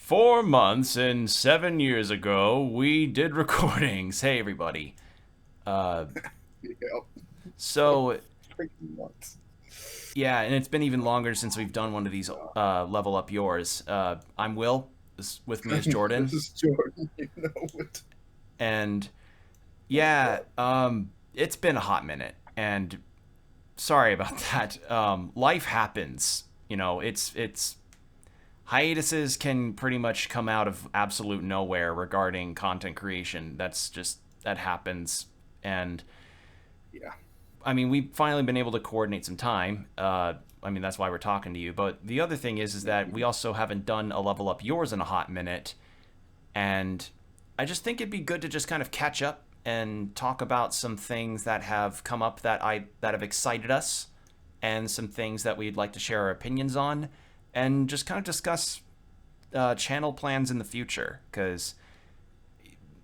4 months and 7 years ago, we did recordings. Hey, everybody. Uh, Yep. So so, freaking nuts. yeah, and it's been even longer since we've done one of these Level Up Yours. I'm Will. With me is This Jordan. is Jordan. You know it. And, Oh yeah, god. it's been a hot minute. And sorry about that. Life happens. It's hiatuses can pretty much come out of absolute nowhere regarding content creation. That happens. And Yeah. I mean, we've finally been able to coordinate some time. I mean, that's why we're talking to you. But the other thing is that we also haven't done a Level Up Yours in a hot minute. And I just think it'd be good to just kind of catch up and talk about some things that have come up that have excited us, and some things that we'd like to share our opinions on, and just kind of discuss channel plans in the future. Because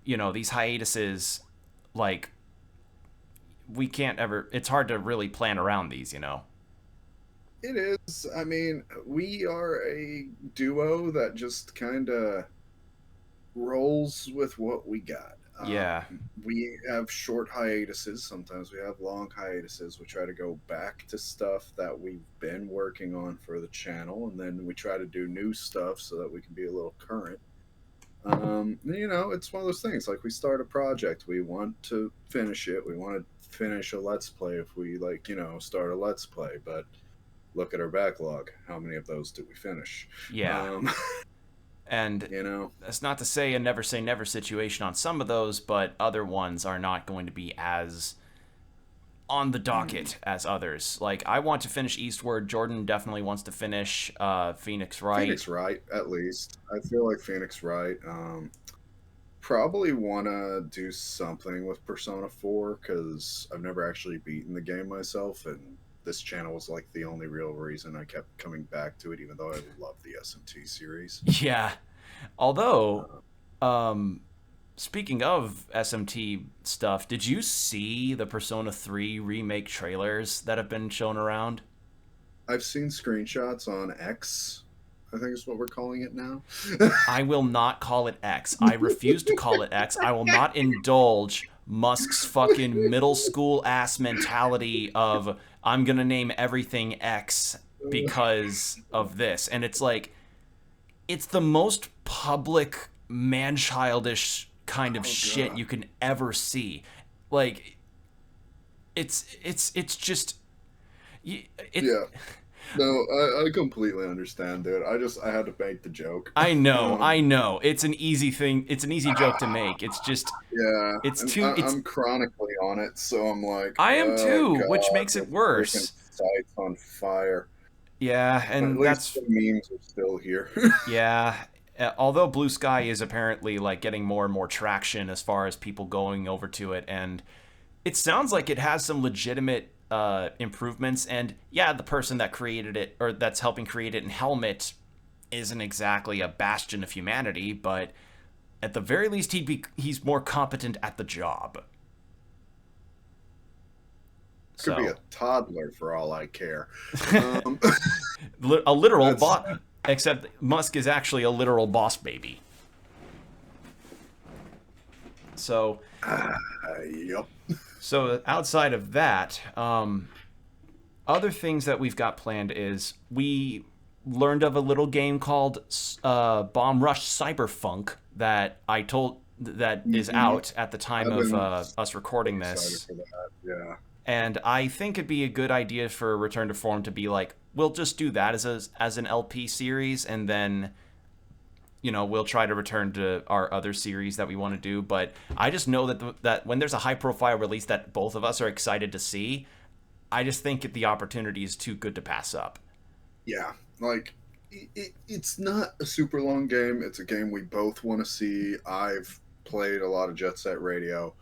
these hiatuses, like, we can't ever. It's hard to really plan around these. It is. I mean, we are a duo that just kind of rolls with what we got. Yeah. We have short hiatuses. Sometimes we have long hiatuses. We try to go back to stuff that we've been working on for the channel, and then we try to do new stuff so that we can be a little current. It's one of those things. Like we start a project, we want to finish it. We want to finish a let's play if we start a let's play. But look at our backlog. How many of those do we finish? Yeah. Um, And you know, that's not to say a never say never situation on some of those, but other ones are not going to be as on the mm, docket as others. Like, I want to finish Eastward. Jordan definitely wants to finish Phoenix Wright. Phoenix Wright at least. I feel like Phoenix Wright. Probably want to do something with Persona 4 because I've never actually beaten the game myself, and this channel was like the only real reason I kept coming back to it, even though I love the SMT series. Yeah. Although, Uh, um, speaking of SMT stuff, did you see the Persona 3 remake trailers that have been shown around? I've seen screenshots on X, I think is what we're calling it now. I will not call it X. I refuse to call it X. I will not indulge Musk's fucking middle school ass mentality of I'm gonna name everything X because of this. And it's like, it's the most public man childish kind of Oh shit god. you can ever see. Like, it's just it. Yeah. No, I completely understand, dude. I had to make the joke. I know, um, I know. It's an easy thing. It's an easy joke to make. It's just Yeah, it's and too. It's I'm chronically on it, so I'm like, I am oh too, which god, makes the it freaking worse. site's on fire. Yeah, At and least that's the memes are still here. yeah. Although Blue Sky is apparently like getting more and more traction as far as people going over to it, and it sounds like it has some legitimate improvements. And yeah, the person that created it or that's helping create it in Helmet isn't exactly a bastion of humanity, but at the very least, he's more competent at the job. Could be So a toddler for all I care. Um, a literal that's boss, except Musk is actually a literal boss baby. So yep. so outside of that, other things that we've got planned is we learned of a little game called Bomb Rush Cyberfunk that I told that is Hmm. out at the time I've of been us so recording excited this. for that. Yeah. And I think it'd be a good idea for Return to Form to be like, we'll just do that as an LP series, and then we'll try to return to our other series that we want to do. But I just know that when there's a high profile release that both of us are excited to see, I just think the opportunity is too good to pass up. Yeah. Like, it's not a super long game. It's a game we both want to see. I've played a lot of Jet Set Radio.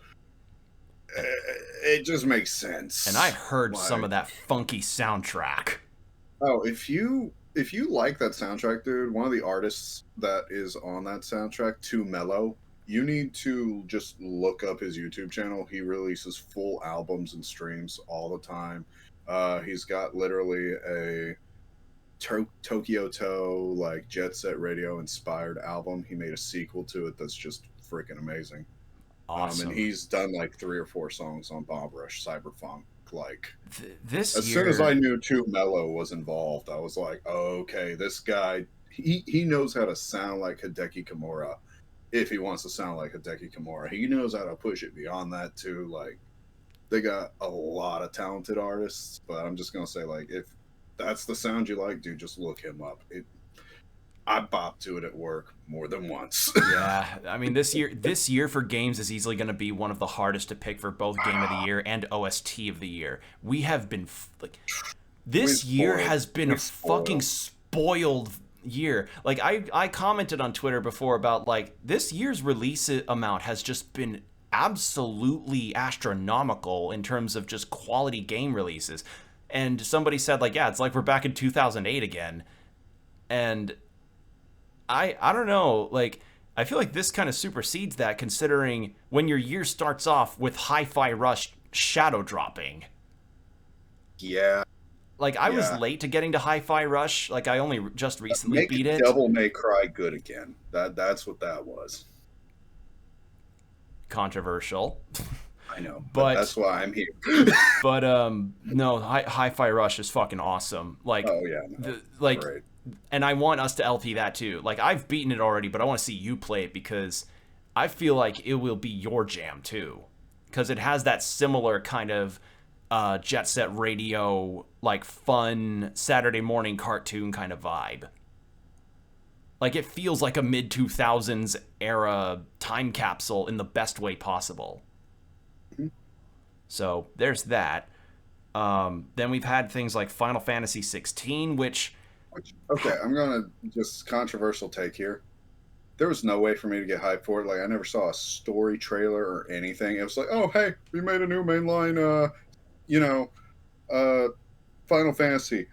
It just makes And I sense. heard some of Like, that funky soundtrack. oh, if you like that soundtrack, dude, one of the artists that is on that soundtrack, Too Mellow, you need to just look up his YouTube channel. He releases full albums and streams all the time. He's got literally a Tokyo Toe, like Jet Set Radio inspired album. He made a sequel to it that's just freaking amazing. And Awesome. he's done like 3 or 4 songs on Bomb Rush Cyberpunk. Like, This as soon as I year, knew Too Mellow was involved, I was like, oh, okay, this guy, he knows how to sound like Hideki Kimura if he wants to sound like Hideki Kimura. He knows how to push it beyond that too. Like, they got a lot of talented artists, but I'm just gonna say, like, if that's the sound you like, dude, just look him up. I bopped to it at work more than once. yeah, I mean this year for games is easily going to be one of the hardest to pick for both Game of the Year and OST of the Year. We have been like this year has been a fucking spoiled year. Like I commented on Twitter before about like this year's release amount has just been absolutely astronomical in terms of just quality game releases. And somebody said like, yeah, it's like we're back in 2008 again. And I don't know, like I feel like this kind of supersedes that considering when your year starts off with Hi-Fi Rush shadow dropping. Yeah, Like I was yeah. late to getting to Hi-Fi Rush. Like I only just recently Make beat it. Devil May Cry good again. That's what that was. Controversial. I know, but But that's why I'm here. but no, Hi-Fi Rush is fucking awesome. Like Oh yeah, no, like great. and I want us to LP that too. Like I've beaten it already, but I want to see you play it because I feel like it will be your jam too. Because it has that similar kind of Jet Set Radio, like fun Saturday morning cartoon kind of vibe. Like it feels like a mid 2000s era time capsule in the best way possible. Mhm. So there's that. Then we've had things like Final Fantasy 16, which Okay, I'm gonna just controversial take here. There was no way for me to get hyped for it. Like, I never saw a story trailer or anything. It was like, oh hey, we made a new mainline you know, uh Final Fantasy.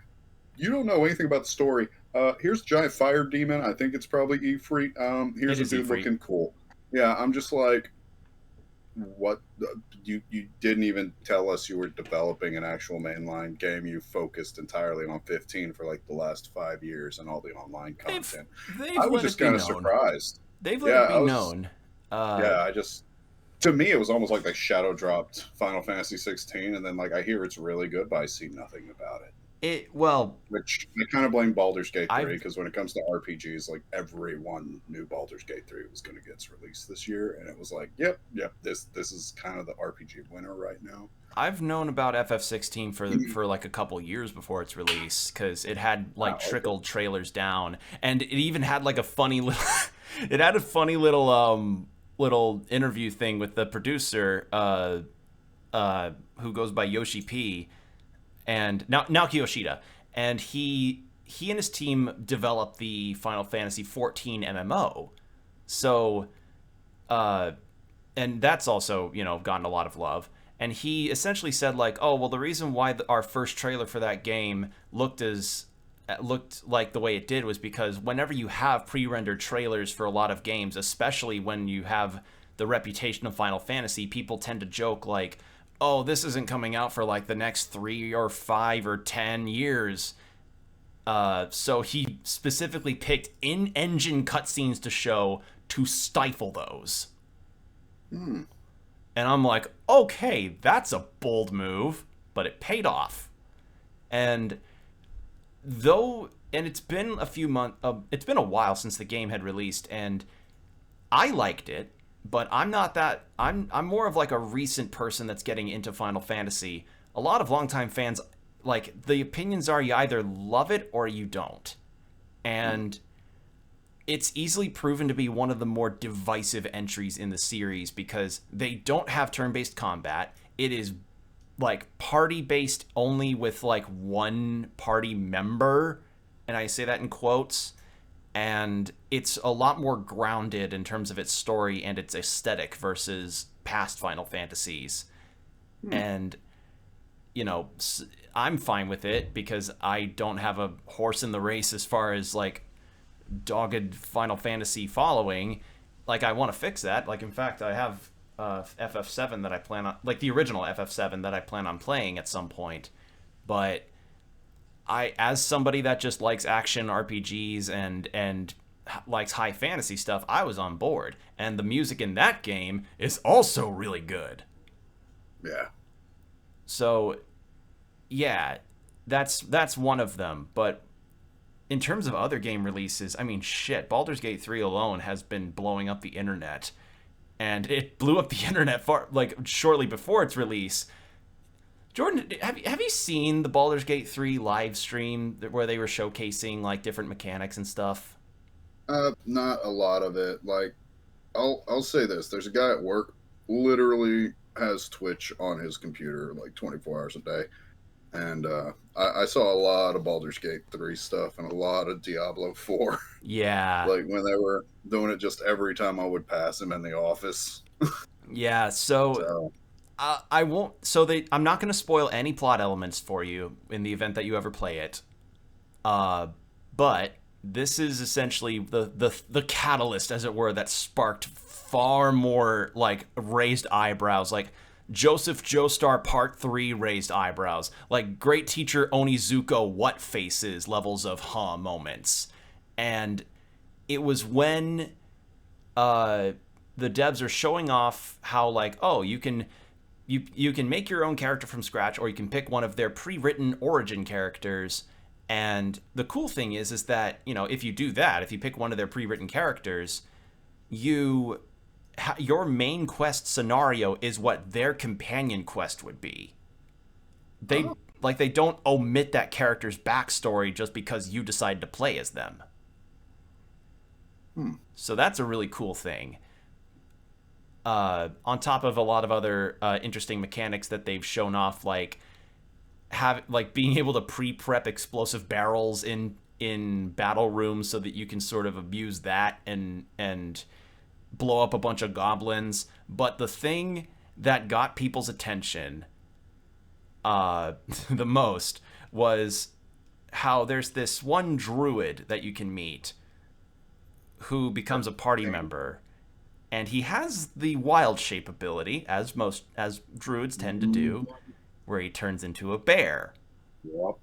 You don't know anything about the story. Here's a giant fire demon. I think it's probably Ifrit. it Here's a is dude E3. looking cool. Yeah, I'm just like, what? You didn't even tell us you were developing an actual mainline game. You focused entirely on 15 for like the last 5 years and all the online They've content. they've I was let just it be kind of known. surprised. They've let Yeah, it I be was. known. Yeah, I just. To me, it was almost like they shadow dropped Final Fantasy 16, and then like I hear it's really good, but I see nothing about it. It well, Which I kind of blame Baldur's Gate 3 I've because when it comes to RPGs, like everyone knew Baldur's Gate 3 was going to get released this year, and it was like, yep, this is kind of the RPG winner right now. I've known about FF16 for like a couple years before its release because it had like Wow, okay. trickled trailers down, and it even had like a funny little, it had a funny little interview thing with the producer who goes by Yoshi P and now Naoki Yoshida, and he and his team developed the Final Fantasy 14 MMO. So uh, and that's also gotten a lot of love. And he essentially said like, oh well, the reason why our first trailer for that game looked like the way it did was because whenever you have pre-rendered trailers for a lot of games, especially when you have the reputation of Final Fantasy, people tend to joke like, oh, this isn't coming out for like the next 3 or 5 or 10 years. So he specifically picked in-engine cutscenes to show to stifle those. Hmm. And I'm like, okay, that's a bold move, but it paid off. And it's been a few months, it's been a while since the game had released, and I liked it, but I'm not that. I'm more of like a recent person that's getting into Final Fantasy. A lot of longtime fans, like the opinions are you either love it or you don't, and it's easily proven to be one of the more divisive entries in the series because they don't have turn-based combat. It is like party-based only with like one party member, and I say that in quotes, and it's a lot more grounded in terms of its story and its aesthetic versus past Final Fantasies. Hmm. And you know, I'm fine with it because I don't have a horse in the race as far as like dogged Final Fantasy following. Like I want to fix that. Like in fact, I have FF7 that I plan on, like the original FF7 that I plan on playing at some point. But as somebody that just likes action RPGs and likes high fantasy stuff, I was on board. And the music in that game is also really good. Yeah. So, yeah, that's one of them. But in terms of other game releases, I mean, shit, Baldur's Gate 3 alone has been blowing up the internet. And it blew up the internet shortly before its release. Jordan, have you seen the Baldur's Gate 3 live stream where they were showcasing like different mechanics and stuff? Not a lot of it. Like, I'll say this: there's a guy at work, literally has Twitch on his computer like 24 hours a day, and I saw a lot of Baldur's Gate 3 stuff and a lot of Diablo 4. Yeah. Like when they were doing it just every time I would pass him in the office. Yeah, so So, I won't. So I'm not going to spoil any plot elements for you in the event that you ever play it. But this is essentially the catalyst, as it were, that sparked far more like raised eyebrows, like Joseph Joestar Part 3 raised eyebrows, like Great Teacher Onizuko what faces levels of moments. And it was when the devs are showing off how like, oh, you can make your own character from scratch, or you can pick one of their pre-written origin characters. And the cool thing is that, you know, if you do that, if you pick one of their pre-written characters, your main quest scenario is what their companion quest would be. They they don't omit that character's backstory just because you decide to play as them. So that's a really cool thing. On top of a lot of other interesting mechanics that they've shown off, like being able to pre-prep explosive barrels in battle rooms so that you can sort of abuse that and blow up a bunch of goblins. But the thing that got people's attention the most was how there's this one druid that you can meet who becomes a party member, and he has the wild shape ability, as druids tend to do, where he turns into a bear. yep.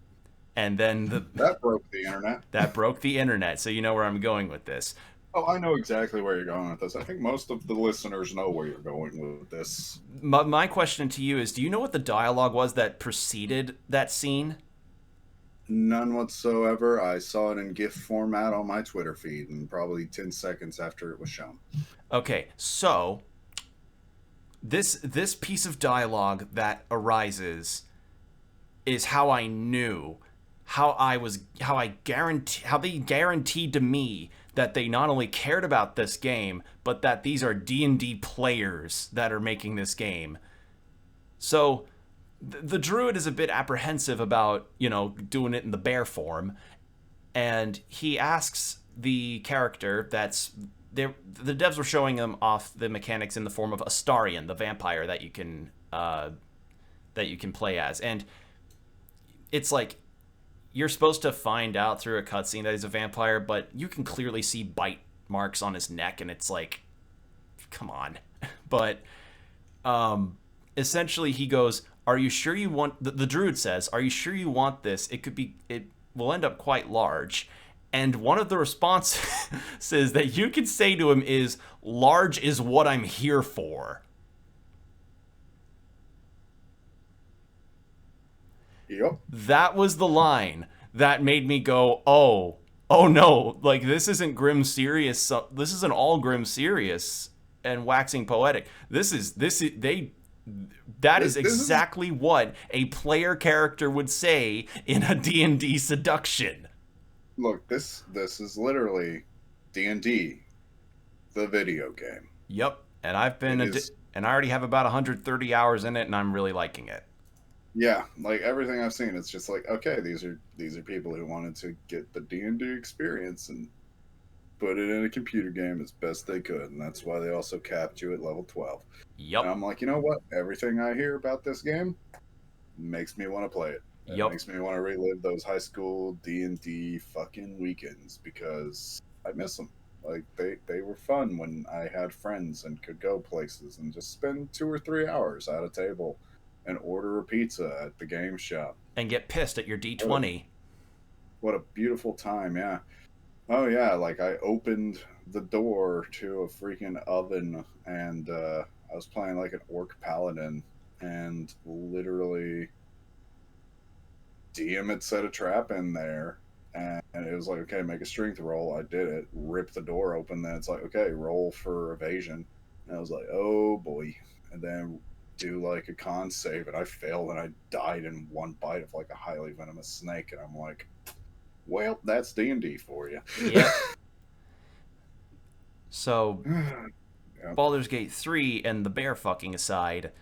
And then That broke the internet. that broke the internet. So you know where I'm going with this. Oh, I know exactly where you're going with this. I think most of the listeners know where you're going with this. My question to you is, do you know what the dialogue was that preceded that scene? None whatsoever. I saw it in GIF format on my Twitter feed, and probably 10 seconds after it was shown. Okay, so this piece of dialogue that arises is how I knew how they guaranteed to me that they not only cared about this game, but that these are D&D players that are making this game. So the druid is a bit apprehensive about, you know, doing it in the bear form, and he asks the character that's there. The devs were showing him off the mechanics in the form of Astarion, the vampire that you can play as, and it's like you're supposed to find out through a cutscene that he's a vampire, but you can clearly see bite marks on his neck, and it's like, come on. But essentially he goes, are you sure you want the druid says, are you sure you want this? It will end up quite large. And one of the responses that you can say to him is, large is what I'm here for. Yep. That was the line that made me go, oh no, like this isn't grim serious. This isn't all grim serious and waxing poetic. That is exactly what a player character would say in a D&D seduction. Look, this is literally D&D, the video game. Yep, and and I already have about 130 hours in it, and I'm really liking it. Yeah, like everything I've seen, it's just like, okay, these are people who wanted to get the D&D experience and put it in a computer game as best they could, and that's why they also capped you at level 12. Yep. And I'm like, you know what? Everything I hear about this game makes me want to play it. It makes me want to relive those high school D&D fucking weekends because I miss them. Like they were fun when I had friends and could go places and just spend 2 or 3 hours at a table and order a pizza at the game shop and get pissed at your D20. what a beautiful time. Yeah. Oh yeah, like I opened the door to a freaking oven, and I was playing like an orc paladin, and literally DM had set a trap in there, and it was like, okay, make a strength roll. I did it. Rip the door open. Then it's like, okay, roll for evasion. And I was like, oh boy. And then do like a con save, and I failed, and I died in one bite of like a highly venomous snake. And I'm like, well, that's D&D for you. Yep. So, Yep. Baldur's Gate 3 and the bear fucking aside,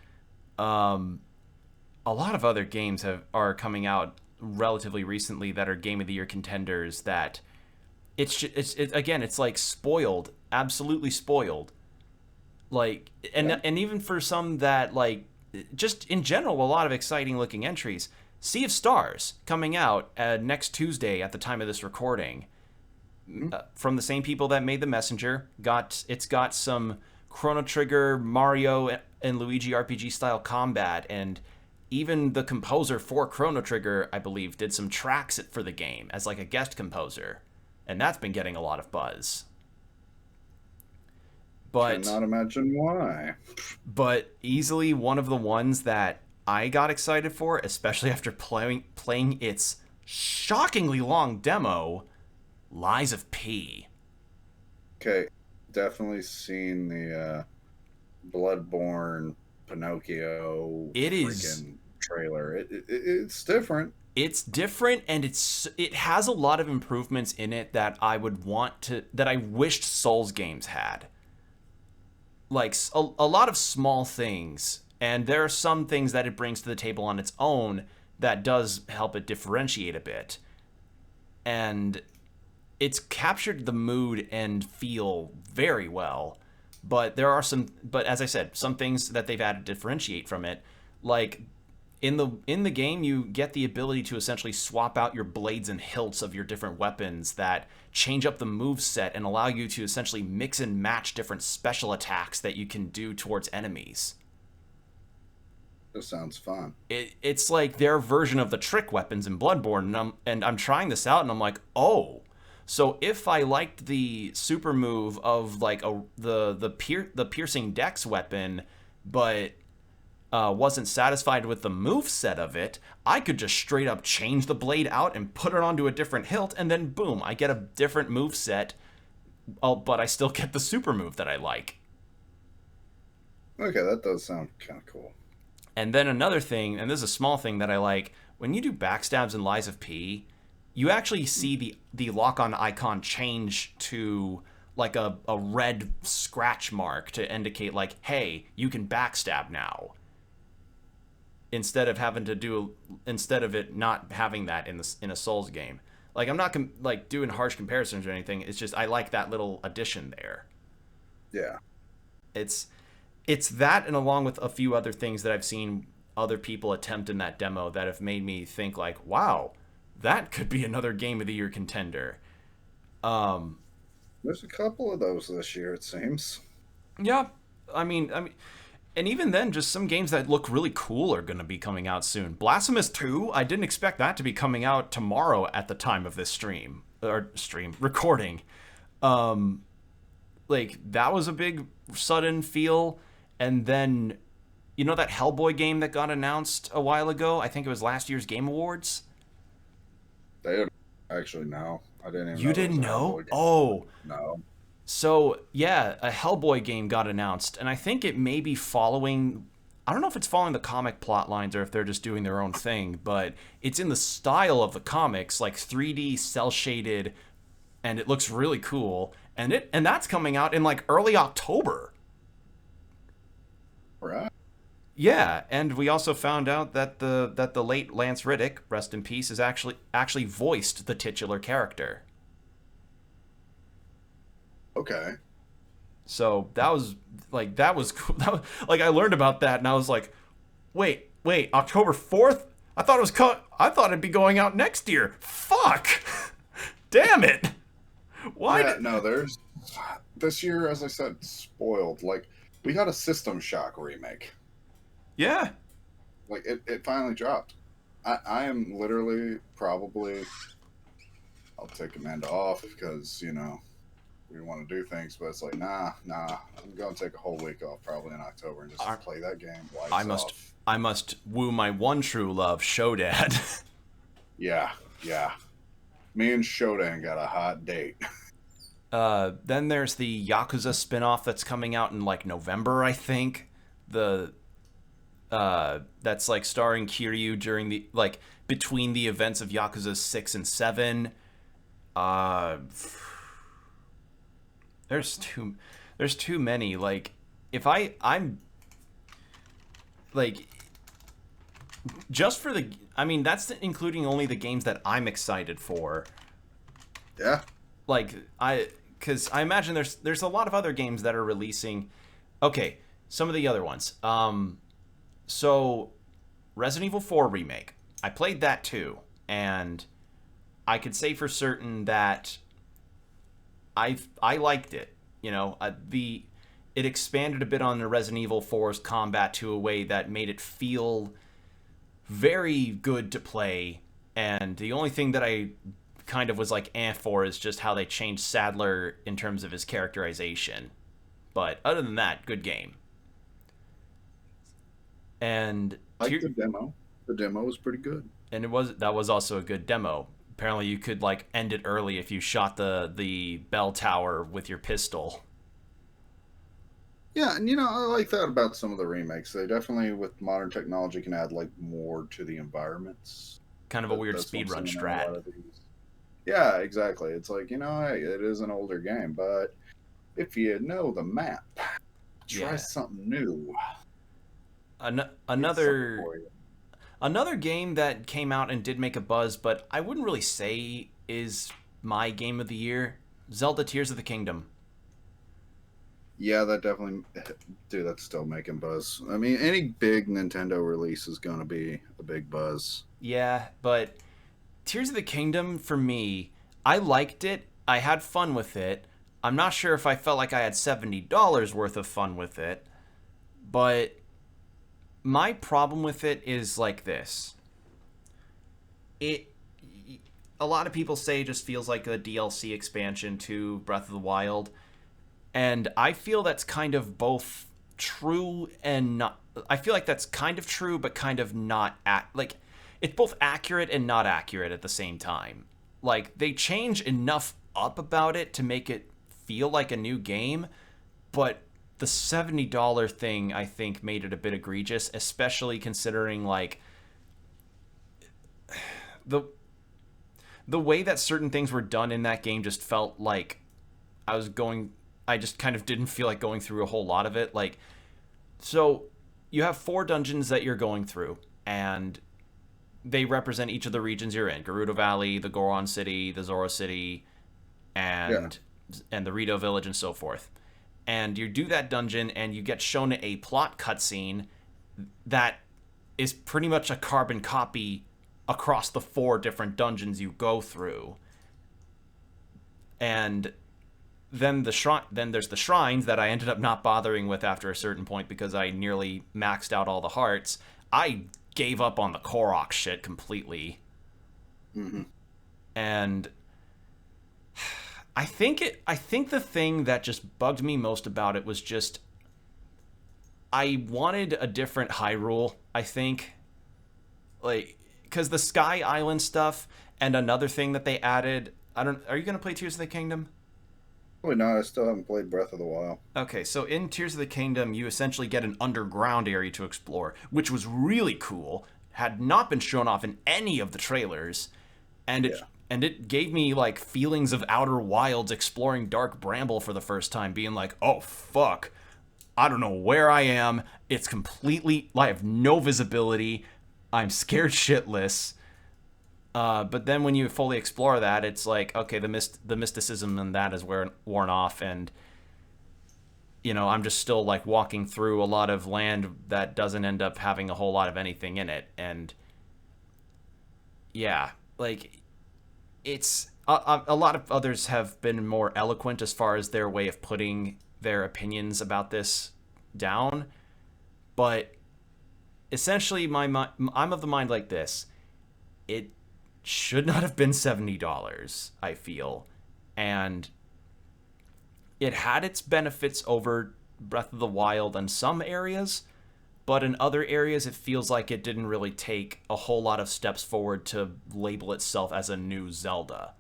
um, a lot of other games are coming out relatively recently that are Game of the Year contenders that again, it's like spoiled, absolutely spoiled. Like, Yeah. and even for some that, like, just in general, a lot of exciting looking entries. Sea of Stars coming out next Tuesday at the time of this recording, Mhm. from the same people that made The Messenger. It's got some Chrono Trigger, Mario, and Luigi RPG style combat, and even the composer for Chrono Trigger, I believe, did some tracks for the game as like a guest composer, and that's been getting a lot of buzz. But Cannot imagine why. easily one of the ones that I got excited for, especially after playing its shockingly long demo, Lies of P. Okay, definitely seen the Bloodborne Pinocchio It is freaking trailer. It's different. it's different, and it has a lot of improvements in it that I wished Souls games had. Like a lot of small things, and there are some things that it brings to the table on its own that does help it differentiate a bit. And it's captured the mood and feel very well. But as I said, some things that they've added to differentiate from it, like in the game you get the ability to essentially swap out your blades and hilts of your different weapons that change up the move set and allow you to essentially mix and match different special attacks that you can do towards enemies. This sounds fun. It's like their version of the trick weapons in Bloodborne, and I'm trying this out, and I'm like, oh, so if I liked the super move of like the piercing dex weapon, but wasn't satisfied with the move set of it, I could just straight up change the blade out and put it onto a different hilt, and then boom, I get a different move set. Oh, but I still get the super move that I like. Okay, that does sound kind of cool. And then another thing, and this is a small thing that I like, when you do backstabs in Lies of P, you actually see the lock on icon change to like a red scratch mark to indicate like, hey, you can backstab now. Instead of it not having that in a Souls game. Like, I'm not like doing harsh comparisons or anything. It's just I like that little addition there. Yeah. It's it's that, and along with a few other things that I've seen other people attempt in that demo that have made me think like, wow, that could be another Game of the Year contender. Um, There's a couple of those this year, it seems. yeah, I mean, and even then, just some games that look really cool are going to be coming out soon. Blasphemous 2, I didn't expect that to be coming out tomorrow at the time of this recording. Um, like that was a big sudden feel, and then that Hellboy game that got announced a while ago. I think it was last year's Game Awards. They don't actually know. I didn't even You know there was didn't a know? Hellboy game. Oh, No. so yeah, a Hellboy game got announced, and I think it may be following. I don't know if it's following the comic plot lines or if they're just doing their own thing, but it's in the style of the comics, like 3D cell shaded, and it looks really cool. And that's coming out in like early October. Right. Yeah, and we also found out that the late Lance Riddick, rest in peace, is actually voiced the titular character. Okay. So that was cool. Like I learned about that and I was like, wait, October 4th? I thought it'd be going out next year. Fuck. Damn it. Why? Yeah, no, there's this year, as I said, spoiled. Like, we got a System Shock remake. Yeah. Like, it finally dropped. I am literally probably I'll take Amanda off because we want to do things, but it's like nah. I'm gonna take a whole week off probably in October and just I, play that game I lights must off. I must woo my one true love, Shodad. Yeah, yeah. Me and Shodan got a hot date. Then there's the Yakuza spin-off that's coming out in like November, I think. The that's like starring Kiryu during the like between the events of Yakuza 6 and 7. Uh there's too many. Like if I'm like just for the I mean that's including only the games that I'm excited for. Yeah, Like because I imagine there's a lot of other games that are releasing. Okay, some of the other ones. So Resident Evil 4 remake. I played that too, and I could say for certain that I liked it. You know, it expanded a bit on the Resident Evil 4's combat to a way that made it feel very good to play. And the only thing that I kind of was like for is just how they changed Sadler in terms of his characterization. But other than that, good game. And I like the demo. The demo was pretty good. that was also a good demo. Apparently, you could like end it early if you shot the bell tower with your pistol. Yeah, and I like that about some of the remakes. They definitely, with modern technology, can add like more to the environments. Kind of a weird That's what I'm speedrun seeing in a strat. lot of these. Yeah, exactly. It's like, hey, it is an older game, but if you know the map, try Yeah. something new. Get something Another for you. another game that came out and did make a buzz, but I wouldn't really say is my game of the year. Zelda Tears of the Kingdom. Yeah, that definitely, dude, that's still making buzz. I mean, any big Nintendo release is going to be a big buzz. Yeah, but Tears of the Kingdom for me, I liked it. I had fun with it. I'm not sure if I felt like I had $70 worth of fun with it, but my problem with it is like this. It a lot of people say it just feels like a DLC expansion to Breath of the Wild, and I feel that's kind of both true and not. I feel like that's kind of true but kind of not like it's both accurate and not accurate at the same time. Like they change enough up about it to make it feel like a new game, but the $70 thing I think made it a bit egregious, especially considering like the the way that certain things were done in that game just felt like I was going I just kind of didn't feel like going through a whole lot of it. Like so you have 4 dungeons that you're going through and they represent each of the regions you're in. Gerudo Valley, the Goron City, the Zoro City, Yeah. and the Rito Village and so forth. And you do that dungeon and you get shown a plot cutscene that is pretty much a carbon copy across the 4 different dungeons you go through. And then there's the shrines that I ended up not bothering with after a certain point because I nearly maxed out all the hearts. I gave up on the Korok shit completely. Hmm. And I think the thing that just bugged me most about it was just I wanted a different Hyrule, I think. Like cuz the Sky Island stuff and another thing that they added, I don't are you going to play Tears of the Kingdom? Probably not. I still haven't played Breath of the Wild. Okay, so in Tears of the Kingdom, you essentially get an underground area to explore, which was really cool. Had not been shown off in any of the trailers, and Yeah. it gave me like feelings of Outer Wilds exploring Dark Bramble for the first time, being like, "Oh fuck, I don't know where I am. It's completely I have no visibility. I'm scared shitless." But then when you fully explore that, it's like okay, the mysticism and that is worn off, and I'm just still like walking through a lot of land that doesn't end up having a whole lot of anything in it, and yeah, like it's a lot of others have been more eloquent as far as their way of putting their opinions about this down, but essentially I'm of the mind like this. It should not have been $70, I feel. And it had its benefits over Breath of the Wild in some areas, but in other areas it feels like it didn't really take a whole lot of steps forward to label itself as a new Zelda.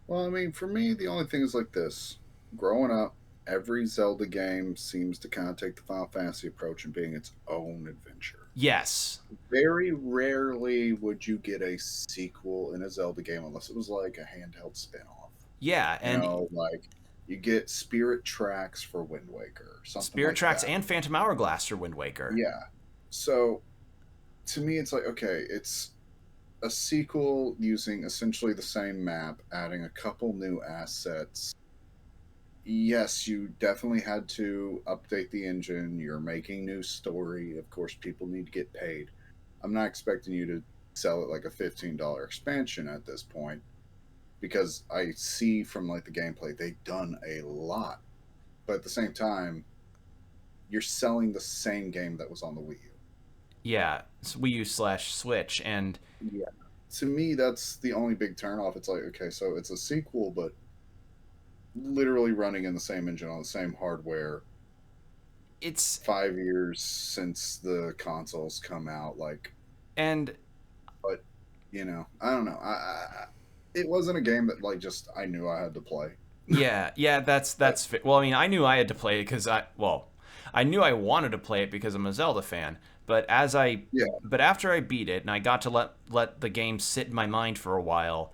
Well, I mean, for me, the only thing is like this. Growing up, every Zelda game seems to kind of take the Final Fantasy approach and being its own adventure. Yes. Very rarely would you get a sequel in a Zelda game unless it was like a handheld spin-off. Yeah, You and know, like you get Spirit Tracks for Wind Waker, something Spirit like Tracks that. and Phantom Hourglass for Wind Waker. Yeah. So to me, it's like, okay, it's a sequel using essentially the same map, adding a couple new assets. Yes, you definitely had to update the engine. You're making new story. Of course, people need to get paid. I'm not expecting you to sell it like a $15 expansion at this point because I see from like the gameplay they've done a lot. But at the same time, you're selling the same game that was on the Wii U. Yeah, it's Wii U slash Switch, and Yeah. To me, that's the only big turnoff. It's like, okay, so it's a sequel, but literally running in the same engine on the same hardware it's 5 years since the consoles come out. Like, and but I don't know. It wasn't a game that like just I knew I had to play. yeah, But well, I mean, I knew I had to play it because I knew I wanted to play it because I'm a Zelda fan. But yeah, but after I beat it and I got to let the game sit in my mind for a while,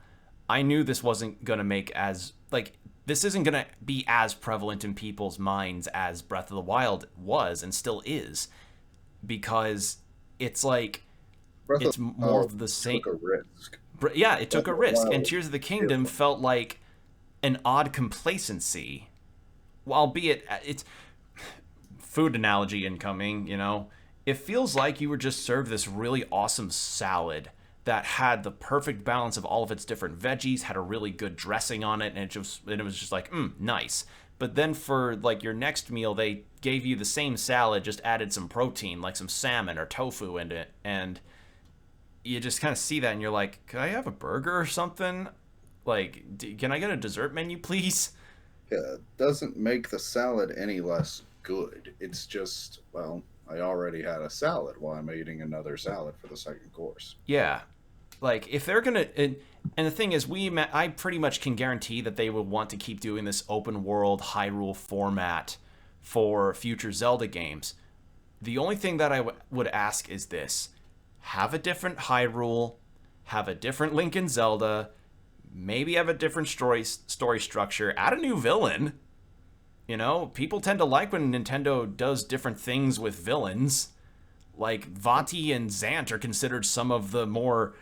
I knew this wasn't gonna make as like this isn't gonna be as prevalent in people's minds as Breath of the Wild was and still is, because it's like Breath of it's the more Wild of the same. took a risk. Yeah, it took Breath a of the risk, Wild and was Tears of the Kingdom fearful. felt like an odd complacency, albeit it's food analogy incoming, it feels like you were just served this really awesome salad that had the perfect balance of all of its different veggies, had a really good dressing on it, and it was just like, nice. But then for like your next meal, they gave you the same salad, just added some protein, like some salmon or tofu in it, and you just kind of see that, and you're like, could I have a burger or something? Like, can I get a dessert menu, please? Yeah, it doesn't make the salad any less good. It's just, well, I already had a salad while I'm eating another salad for the second course. Yeah, like if they're gonna, and the thing is, I pretty much can guarantee that they will want to keep doing this open world Hyrule format for future Zelda games. The only thing that I would ask is this: have a different Hyrule, have a different Link and Zelda, maybe have a different story structure, add a new villain. People tend to like when Nintendo does different things with villains. Like Vati and Zant are considered some of the more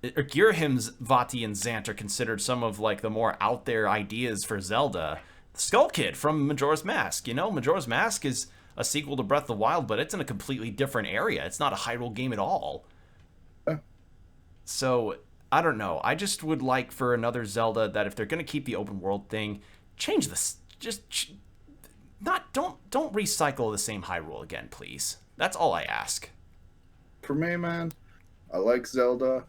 Girahim's Vati and Zant are considered some of like the more out there ideas for Zelda. Skull Kid from Majora's Mask, Majora's Mask is a sequel to Breath of the Wild, but it's in a completely different area. It's not a Hyrule game at all. Uh, So I don't know. I just would like for another Zelda that if they're gonna keep the open world thing, change this. Not don't recycle the same Hyrule again, please. That's all I ask. For me, man, I like Zelda.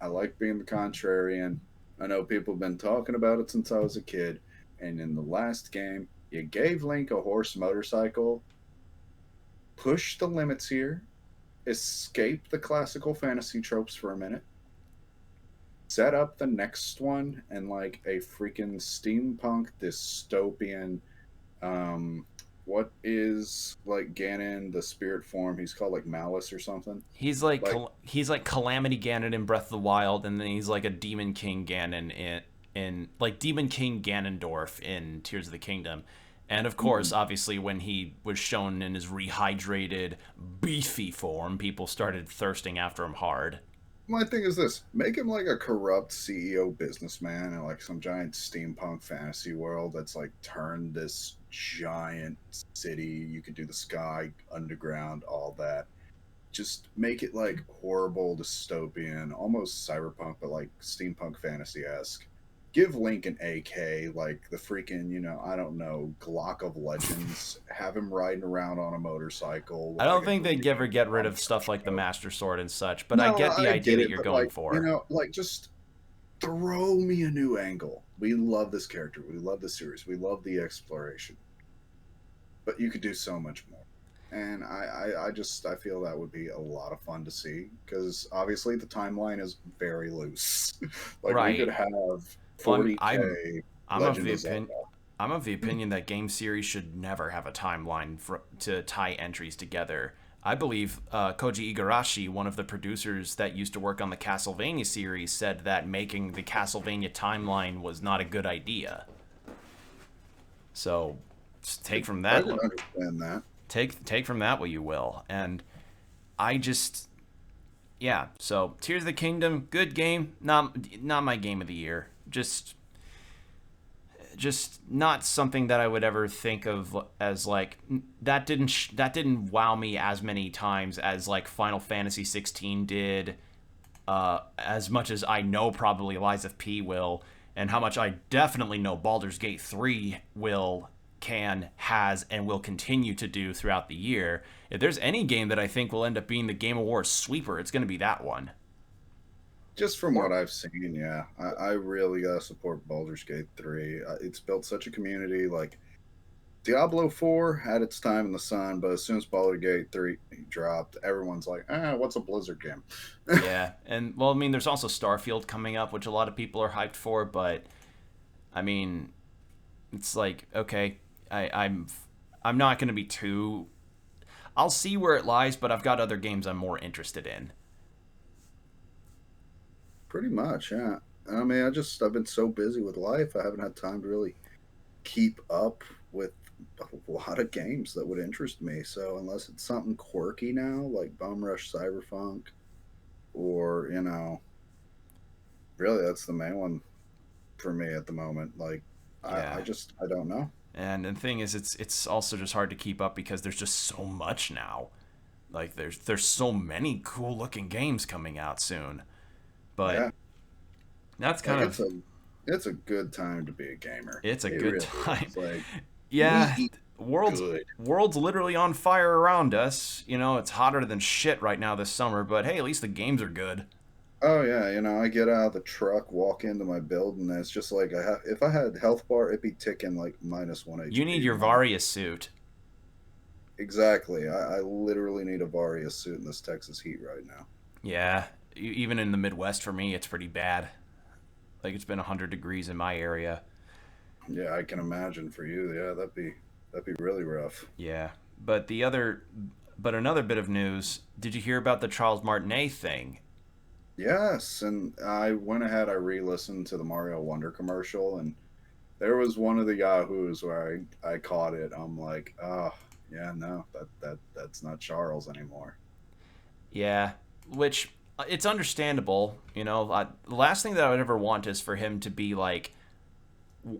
I like being the contrarian. I know people have been talking about it since I was a kid. And in the last game, you gave Link a horse motorcycle. Push the limits here. Escape the classical fantasy tropes for a minute. Set up the next one and like a freaking steampunk dystopian. Um, what is like Ganon, the spirit form? He's called like Malice or something. Like, He's like Calamity Ganon in Breath of the Wild, and then he's like a Demon King Ganon in like Demon King Ganondorf in Tears of the Kingdom. And of course, obviously, when he was shown in his rehydrated, beefy form, people started thirsting after him hard. my thing is this: make him like a corrupt CEO businessman in like some giant steampunk fantasy world that's like turned this giant city. You could do the sky, underground, all that. Just make it like horrible, dystopian, almost cyberpunk, but like steampunk fantasy esque. give Link an AK, like the freaking, I don't know, Glock of Legends. Have him riding around on a motorcycle I with like don't a think they'd ever get rid on of stuff like the show. Master Sword and such, but I No, get the I idea get that it, you're but going like, for. like just throw me a new angle. We love this character. We love the series. We love the exploration. But you could do so much more. And I feel that would be a lot of fun to see because obviously the timeline is very loose. Like we could Right. have Well, 40K I'm of Legend the of Zelda. opinion. I'm of the opinion that game series should never have a timeline to tie entries together. I believe Koji Igarashi, one of the producers that used to work on the Castlevania series, said that making the Castlevania timeline was not a good idea. So, take from I that, can understand that. take from that what you will. And I just, yeah. So, Tears of the Kingdom, good game. Not my game of the year. Just not something that I would ever think of as like that didn't wow me as many times as like Final Fantasy 16 did. As much as I know probably Lies of P will, and how much I definitely know Baldur's Gate 3 will, can, has, and will continue to do throughout the year. If there's any game that I think will end up being the Game Awards sweeper, it's going to be that one. Just from Or what I've seen, yeah, I really gotta support Baldur's Gate 3. It's built such a community. Like Diablo 4 had its time in the sun, but as soon as Baldur's Gate 3 dropped, everyone's like, what's a Blizzard game? yeah, and well, I mean, there's also Starfield coming up, which a lot of people are hyped for, but I mean, it's like okay, I'm not going to be too. I'll see where it lies, but I've got other games I'm more interested in. Pretty much, yeah. I mean, I've been so busy with life, I haven't had time to really keep up with a lot of games that would interest me. So unless it's something quirky now, like Bum Rush Cyberpunk, or really that's the main one for me at the moment. Like Yeah, I don't know. and the thing is, it's also just hard to keep up because there's just so much now. Like there's so many cool looking games coming out soon, but Yeah, that's like kind of it's a good time to be a gamer. it's a It good really time. is. Like we Yeah, eat world's good. world's literally on fire around us. You know, it's hotter than shit right now this summer, but hey, at least the games are good. Oh yeah, I get out of the truck, walk into my building, and it's just like if I had health bar, it'd be ticking like -1 You need HP. your Varia suit. Exactly. I literally need a Varia suit in this Texas heat right now. Yeah, even in the Midwest for me, it's pretty bad. Like it's been 100 degrees in my area. Yeah, I can imagine for you. Yeah, that'd be really rough. Yeah, but another bit of news. Did you hear about the Charles Martinet thing? Yes, and I went ahead. I re-listened to the Mario Wonder commercial, and there was one of the Yahoos where I caught it. I'm like, oh yeah, no, that's not Charles anymore. Yeah, which it's understandable. You know, the last thing that I would ever want is for him to be like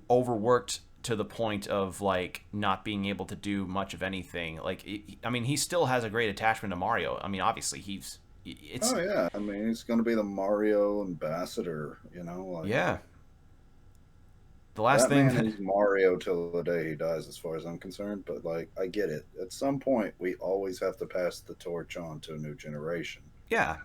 overworked to the point of like not being able to do much of anything. Like, I mean, he still has a great attachment to Mario. I mean, obviously it's Oh yeah, I mean he's gonna be the Mario ambassador. Like yeah. The last that thing man that is Mario till the day he dies, as far as I'm concerned. But like, I get it. At some point, we always have to pass the torch on to a new generation. yeah,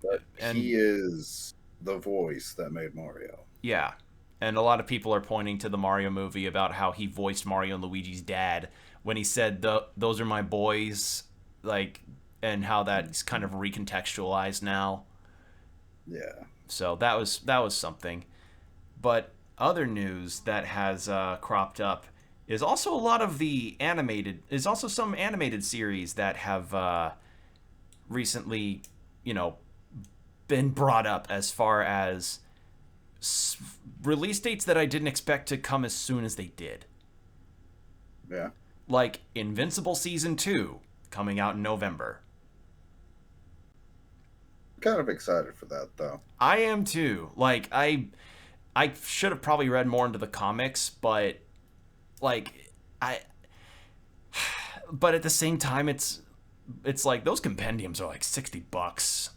But and he is the voice that made Mario. yeah. And a lot of people are pointing to the Mario movie about how he voiced Mario and Luigi's dad when he said those are my boys, like, and how that's kind of recontextualized now. Yeah, So that was something. But other news that has cropped up is also a lot of the animated. Is also some animated series that have recently, you know, been brought up as far as release dates that I didn't expect to come as soon as they did. yeah. Like Invincible season 2 coming out in November. Kind of excited for that though. I am too. Like I should have probably read more into the comics, but like I but at the same time it's like those compendiums are like $60.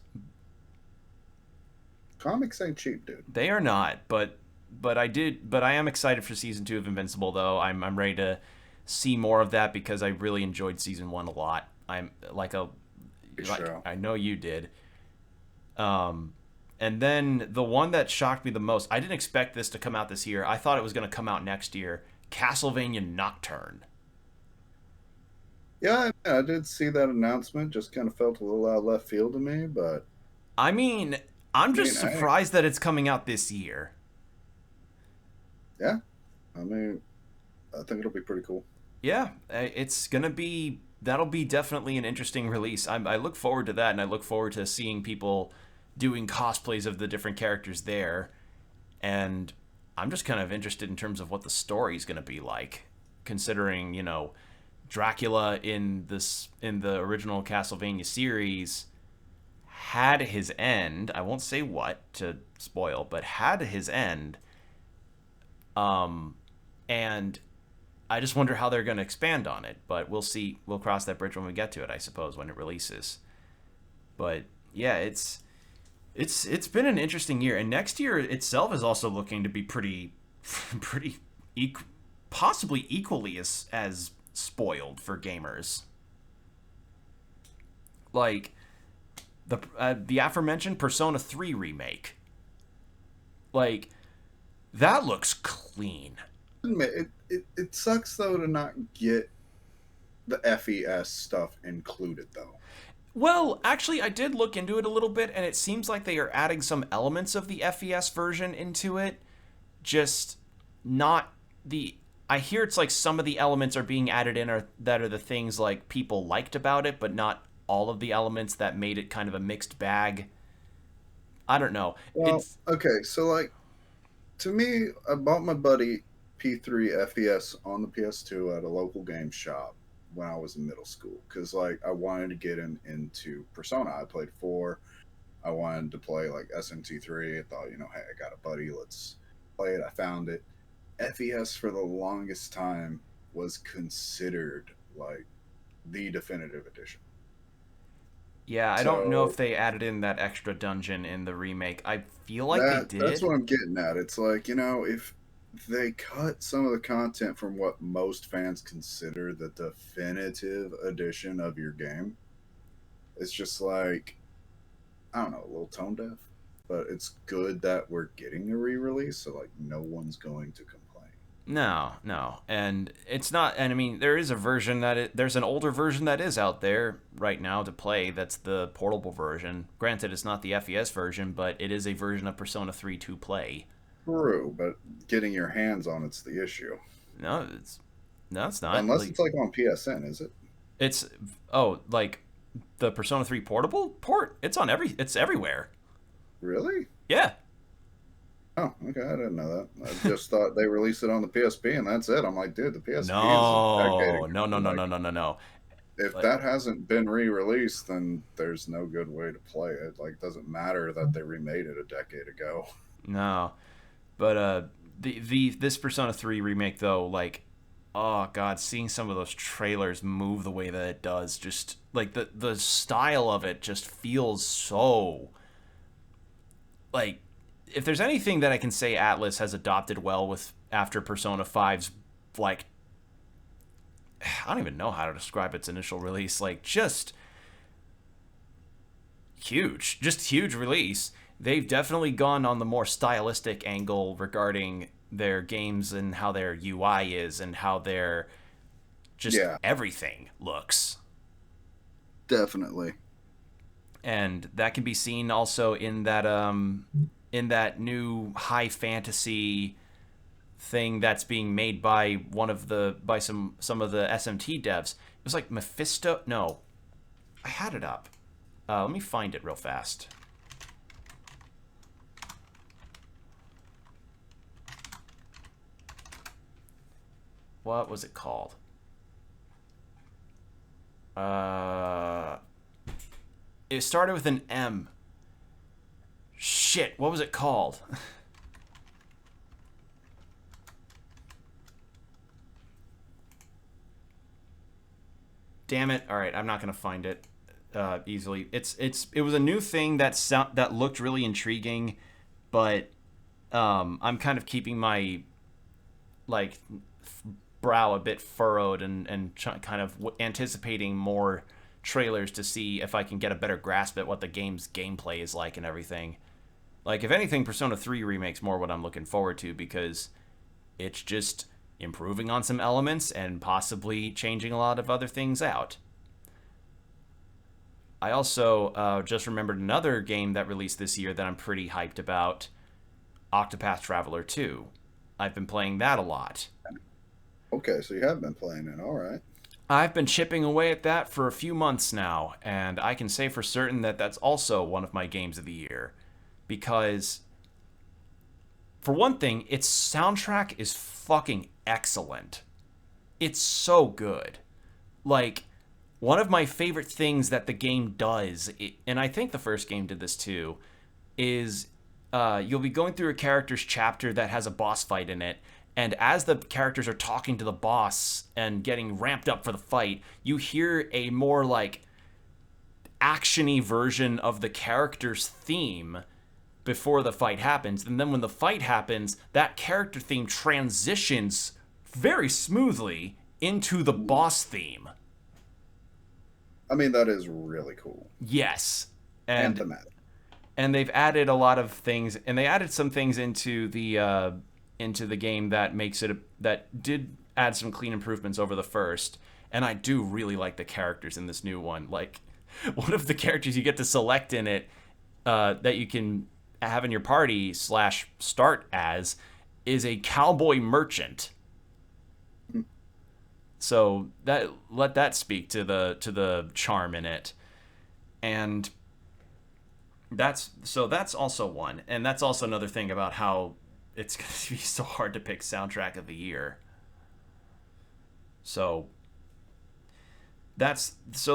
Comics ain't cheap, dude. They are not, but but I am excited for season 2 of Invincible though. I'm ready to see more of that because I really enjoyed season 1 a lot. I'm Good like show. I know you did. Um, and then the one that shocked me the most, I didn't expect this to come out this year. I thought it was going to come out next year. Castlevania Nocturne. Yeah, I did see that announcement. Just kind of felt a little out of left field to me, but I mean, I'm I mean, just I surprised that it's coming out this year. yeah, I mean, I think it'll be pretty cool. Yeah, it's gonna be that'll be definitely an interesting release. I look forward to that, and I look forward to seeing people doing cosplays of the different characters there. And I'm just kind of interested in terms of what the story's gonna be like, considering Dracula in the original Castlevania series had his end. I won't say what to spoil, but had his end. Um, and I just wonder how they're going to expand on it. But we'll see. We'll cross that bridge when we get to it, I suppose, when it releases. But yeah, it's been an interesting year, and next year itself is also looking to be pretty pretty equ- possibly equally as spoiled for gamers. Like the aforementioned Persona 3 remake. Like that looks clean. It sucks though to not get the FES stuff included though. Well, actually, I did look into it a little bit, and it seems like they are adding some elements of the FES version into it. Just not the. I hear it's like some of the elements are being added in are that are the things like people liked about it, but not all of the elements that made it kind of a mixed bag. I don't know. Well, It's okay, so like to me, I bought my buddy P3 FES on the PS2 at a local game shop when I was in middle school because like I wanted to get into Persona. I played 4. I wanted to play like SMT3. I thought, hey, I got a buddy, let's play it. I found it. FES for the longest time was considered like the definitive edition. yeah. I don't know if So they added in that extra dungeon in the remake. I feel like they that's did. what I'm getting at. It's like, if they cut some of the content from what most fans consider the definitive edition of your game, it's just like, I don't know, a little tone deaf. But it's good that we're getting a re-release, so like no one's going to complain. No, no, and it's not. And I mean, there is a version there's an older version that is out there right now to play. That's the portable version. Granted, it's not the FES version, but it is a version of Persona 3 to play. True, but getting your hands on it's the issue. No, it's not. Unless Like it's like on PSN, is it? it's like the Persona 3 portable port. It's everywhere. Really? Yeah. Oh, okay. I didn't know that. I just thought they released it on the PSP and that's it. I'm like, dude, the PSP is a decade No, no, no, ago. no, no, Like, no, no, no. if Like that hasn't been re-released, then there's no good way to play it. Like, it doesn't matter that they remade it a decade ago. no. But the this Persona 3 remake though, like oh god, seeing some of those trailers move the way that it does, just like the style of it just feels so like if there's anything that I can say Atlas has adopted well with after Persona 5's like I don't even know how to describe its initial release, like just huge release. They've definitely gone on the more stylistic angle regarding their games and how their UI is and how their just Yeah, everything looks. definitely. And that can be seen also in that new high fantasy thing that's being made by some of the SMT devs. It was like Mephisto. No, I had it up. Let me find it real fast. What was it called? Uh, it started with an M. Shit, what was it called? Damn it! All right, I'm not gonna find it easily. It was a new thing that looked really intriguing, but I'm kind of keeping my like brow a bit furrowed and kind of anticipating more trailers to see if I can get a better grasp at what the game's gameplay is like and everything. Like, if anything, Persona 3 Remake's more what I'm looking forward to because it's just improving on some elements and possibly changing a lot of other things out. I also just remembered another game that released this year that I'm pretty hyped about, Octopath Traveler 2. I've been playing that a lot. Okay, so you have been playing it. All right. I've been chipping away at that for a few months now, and I can say for certain that that's also one of my games of the year. Because, for one thing, its soundtrack is fucking excellent. It's so good. Like, one of my favorite things that the game does, and I think the first game did this too, is you'll be going through a character's chapter that has a boss fight in it, and as the characters are talking to the boss and getting ramped up for the fight, you hear a more like actiony version of the character's theme before the fight happens. And then when the fight happens, that character theme transitions very smoothly into the boss theme. I mean, that is really cool. Yes. And And thematic. and they've added a lot of things, and they added some things into the game that makes it that did add some clean improvements over the first. And I do really like the characters in this new one. Like, one of the characters you get to select in it, that you can have in your party slash start as, is a cowboy merchant. So that, let that speak to the charm in it. And that's also one, and that's also another thing about how it's going to be so hard to pick soundtrack of the year. So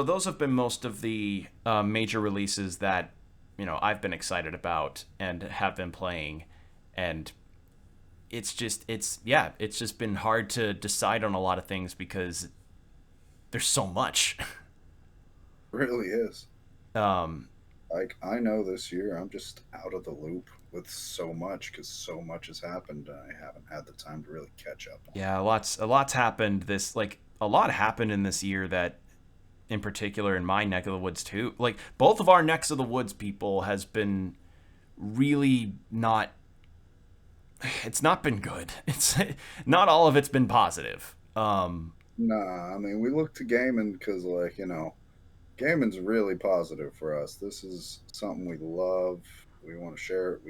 those have been most of the major releases that I've been excited about and have been playing. And it's just been hard to decide on a lot of things because there's so much. Really is. um Like, I know this year I'm just out of the loop with so much because so much has happened and I haven't had the time to really catch up on yeah, a lot's happened a lot happened in this year that, in particular, in my neck of the woods too. Like, both of our necks of the woods people has been really not, it's not been good. It's not all of it's been positive. it. Nah, I mean, we look to gaming because, like, gaming's really positive for us. This is something we love. We want to share it.